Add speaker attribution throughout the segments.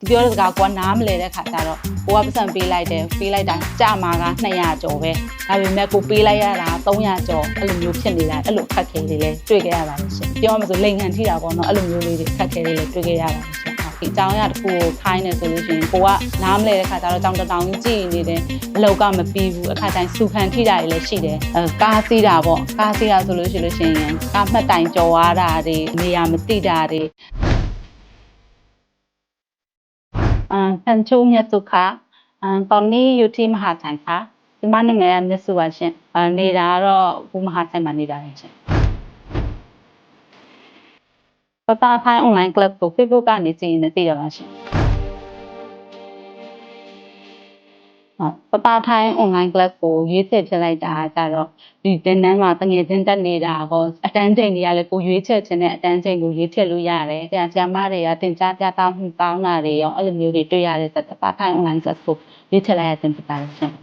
Speaker 1: ပြောတဲ့စကားကိုကနားမလဲတဲ့ခါကျတော့ကိုကပတ်စံပေးလိုက်တယ်ပေးလိုက်တာကြာမှာက200ကျော်ပဲဒါပေမဲ့ကိုပေးလိုက်ရတာ300ကျော်အဲ့လိုမျိုးဖြစ်နေတာအဲ့လိုအခက်ခဲလေးလည်းတွေ့ခဲ့ရပါတယ်ရှင်ပြောမှဆိုလိန်ခံထိတာပေါ့နော်အဲ့လိုမျိုးလေးတွေအခက်ခဲလေးလည်းတွေ့ခဲ့ရပါတယ်ရှင်ဒီအကြောင်းအရာတစ်ခုကိုခိုင်းနေဆိုလို့ရှိရင်ကိုကနားမလဲတဲ့ခါကျတော့တောင်တောင်ကြီးကြည့်နေတယ်အလောက်ကမပြီးဘူးအခါတိုင်းစူခံထိတာတွေလည်းရှိတယ်ကားစီးတာပေါ့ကားစီးတာဆိုလို့ရှိရင်ကားမှတ်တိုင်ကျော်သွားတာတွေနေရာမသိတာတွေท่านชูเมียสุค่ะตอนนี้อยู่ที่มหาชัยค่ะที่บ้านหนึ่งไงมิสุวาชิနေတာတော့ဘူမဟာဆိုင်မှာနေတာရှင်ပပဖိုင် online club ကို Facebook ကနေကြည့်နေသိရပါရှင်ပပထိုင်း online club ကိုရွေးချယ်ဖြစ်လိုက်တာကြတော့ဒီတင်တန်းမှာတငယ်ချင်းတက်နေတာဟောအတန်းချိန်တွေကလည်းကိုရွေးချယ်ခြင်းနဲ့အတန်းချိန်ကိုရွေးချယ်လို့ရတယ်ဆရာမတွေကတင်ကြားပြသမှုကောင်းတာတွေရောအဲ့လိုမျိုးတွေတွေ့ရတဲ့ပပထိုင်း online club ကိုရွေးချယ်လိုက်ရတဲ့ဖြစ်ပါတယ်ရှင်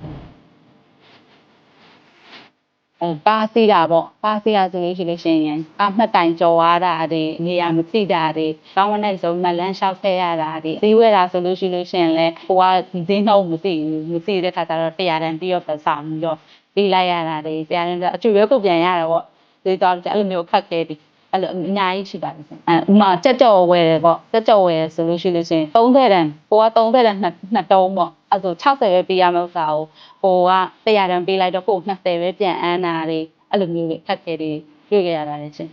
Speaker 1: ပါစီတာပေါ့ပါစီတာဆိုလို့ရှိရင်အမှတ်တိုင်ကြော်သွားတာတွေနေရာမသိတာတွေကောင်းတဲ့ဆုံးမလန်းလျှောက်ခဲ့ရတာတွေဈေးဝယ်တာဆိုလို့ရှိရင်လည်းကိုကဈေးနှုန်းမသိတဲ့ခါကျတော့100တန်တိရောပတ်ဆောင်ပြီးတော့ပေးလိုက်ရတာတွေပြန်အကျွေးပဲပုတ်ပြန်ရတာပေါ့ဈေးတော့အဲ့လိုမျိုးခက်ခဲပြီးအဲ့လိုအများကြီးရှိပါတယ်ဥမာကြက်ကြော်ဝယ်တယ်ပေါ့ကြက်ကြော်ဝယ်ဆိုလို့ရှိရင်30တန်ကိုက30တန်နှစ်တုံးပေါ့အဲ့ဆို60ပဲပေးရမယ့်ဥစ္စာကိုက100တန်ပေးလိုက်တော့ကို20ပဲပြန်အမ်းတာတွေအဲ့လိုမျိုးတွေခက်ခဲတွေတွေ့ကြရတာလေရှင်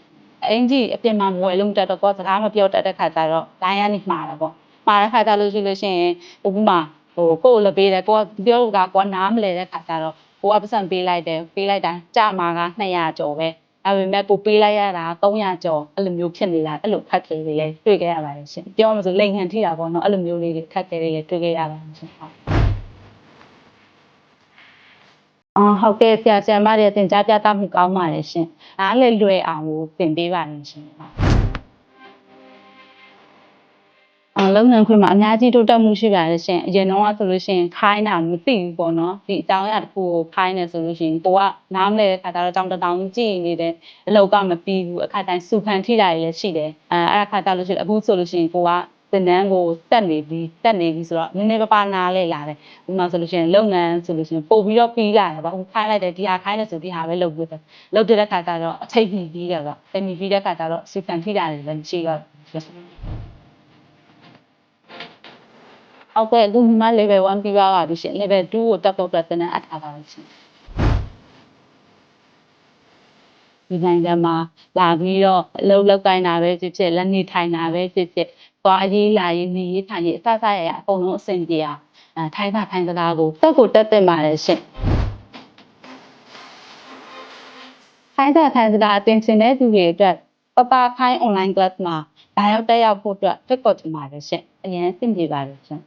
Speaker 1: အင်ကြီးအပြင်မှာမဝယ်လို့တက်တော့ကိုစကားမပြောတတ်တဲ့ခါကျတော့ line ကနေမှားတာပေါ့မှားတဲ့ခါကျလို့ရှိရင်ဥပမာကိုလည်းပေးတယ်ကိုကပြောကကိုနားမလဲတဲ့ခါကျတော့ကိုကပတ်စံပေးလိုက်တယ်ပေးလိုက်တာကြာမှာက200ကျော်ပဲဒါပေမဲ့ကိုပေးလိုက်ရတာ300ကျော်အဲ့လိုမျိုးဖြစ်နေတာအဲ့လိုခက်ခဲတွေလည်းတွေ့ခဲ့ရပါတယ်ရှင်ပြောမှဆိုလိန်ခံထိတာပေါ့နော်အဲ့လိုမျိုးလေးတွေခက်ခဲတွေလည်းတွေ့ခဲ့ရပါတယ်ရှင်ဟုတ်ကဲ့ဆရာမတွေတင်ကြားပြသမှုကောင်းပါတယ်ရှင်အားလည်းလွယ်အောင်ကိုသင်ပေးပါတယ်ရှင်လုပ်ငန်းခွင်မှာအများကြီးတိုးတက်မှုရှိပါတယ်ရှင်အရင်တော့ဆိုလို့ရှိရင်ခိုင်းတာမသိဘူးပေါ့နော်ဒီအကြောင်းအရာတစ်ခုကိုခိုင်းနေဆိုလို့ရှိရင်ကိုကနားမလဲတဲ့ခါကျတော့တောင်တောင်ကြည့်နေတယ်အလောက်ကမပြီးဘူးအခါတိုင်းစူခံထိတာတွေလည်းရှိတယ်အဲ့ခါကျလို့ရှိရင်အခုဆိုလို့ရှိရင်ကိုကတင်တန်းကိုတက်နေပြီဆိုတော့နည်းနည်းပါးနားလဲလာတယ်ဥပမာဆိုလို့ရှိရင်လုပ်ငန်းဆိုလို့ရှိရင်ပို့ပြီးတော့ပြီးလာတယ်ပေါ့ခိုင်းလိုက်တယ်ဒီဟာခိုင်းတယ်ဆိုဒီဟာပဲလုပ်ပြီးတယ်လုပ်တဲ့ခါကျတော့အချိန်ပြီးတယ်ပေါ့အချိန်ပြီးတဲ့ခါကျတော့စူခံထိတာတွေလည်းရှိတော့ဟုတ်ကဲ့လူမ level 1ပြီးပါပြီရှင် level 2ကိုတက်တော့တက်တဲ့အပ်ထားပါလို့ရှင်ဒီနိုင်ငံမှာလာပြီးတော့အလုပ်လုပ်ကိုင်းတာပဲဖြစ်ဖြစ်လက်နေထိုင်တာပဲဖြစ်ဖြစ်သွားရေးလာရေးနေရေးထိုင်ရေးအစရအကုန်လုံးအဆင်ပြေအောင်ထိုင်းစကားကိုတက်တင်ပါတယ်ရှင်ထိုင်းစကားအတင်ရှင်တဲ့သူတွေအတွက်ပပခိုင်း online class မှာလာရောက်တက်ရောက်ဖို့အတွက်ဖိတ်ခေါ်ချင်ပါတယ်ရှင်အရင်အဆင်ပြေပါတယ်ရှင်